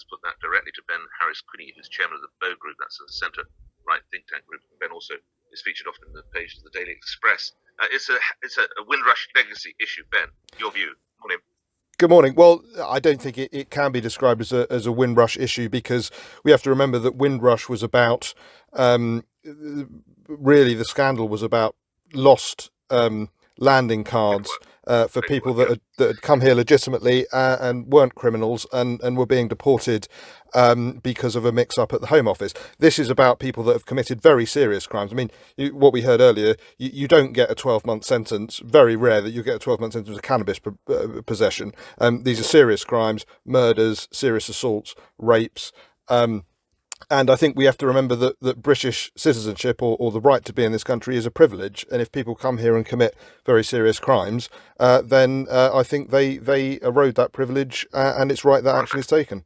let's put that directly to Ben Harris-Quinney, who's chairman of the Bow Group. That's a centre-right think tank group. And Ben also is featured often in the pages of the Daily Express. It's a Windrush legacy issue. Ben, your view. Morning. Good morning. Well, I don't think it can be described as a Windrush issue, because we have to remember that Windrush was about, really the scandal was about lost landing cards for people that had come here legitimately and weren't criminals and were being deported because of a mix-up at the Home Office. This is about people that have committed very serious crimes. I mean, what we heard earlier, you don't get a 12-month sentence. Very rare that you get a 12-month sentence of cannabis possession. These are serious crimes: murders, serious assaults, rapes. And I think we have to remember that British citizenship or the right to be in this country is a privilege. And if people come here and commit very serious crimes, then I think they erode that privilege, and it's right that action is taken.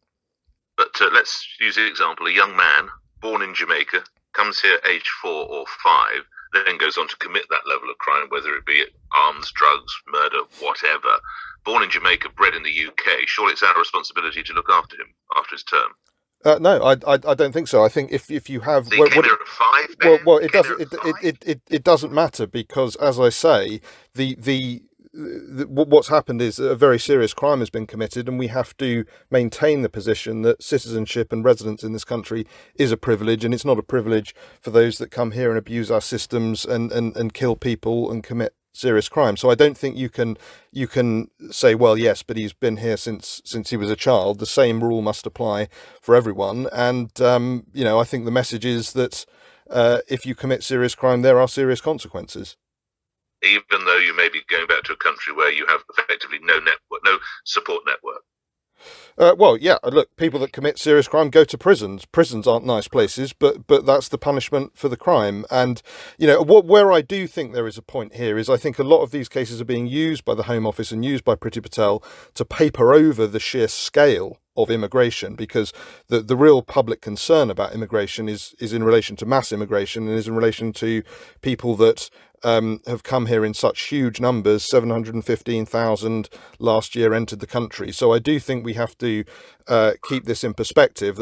But let's use the example. A young man born in Jamaica, comes here age 4 or 5, then goes on to commit that level of crime, whether it be arms, drugs, murder, whatever. Born in Jamaica, bred in the UK, surely it's our responsibility to look after him after his term. No, I don't think so. I think if you have, so he came here at 5. Ben? Well, it doesn't matter, because, as I say, what's happened is a very serious crime has been committed, and we have to maintain the position that citizenship and residence in this country is a privilege, and it's not a privilege for those that come here and abuse our systems and kill people and commit serious crime. So I don't think you can say, well, yes, but he's been here since he was a child. The same rule must apply for everyone. And I think the message is that if you commit serious crime, there are serious consequences. Even though you may be going back to a country where you have effectively no network, no support network. Well, yeah, look, people that commit serious crime go to prisons. Prisons aren't nice places, but that's the punishment for the crime. And, where I do think there is a point here is I think a lot of these cases are being used by the Home Office and used by Priti Patel to paper over the sheer scale of immigration, because the real public concern about immigration is in relation to mass immigration, and is in relation to people that have come here in such huge numbers. 715,000 last year entered the country. So I do think we have to keep this in perspective, that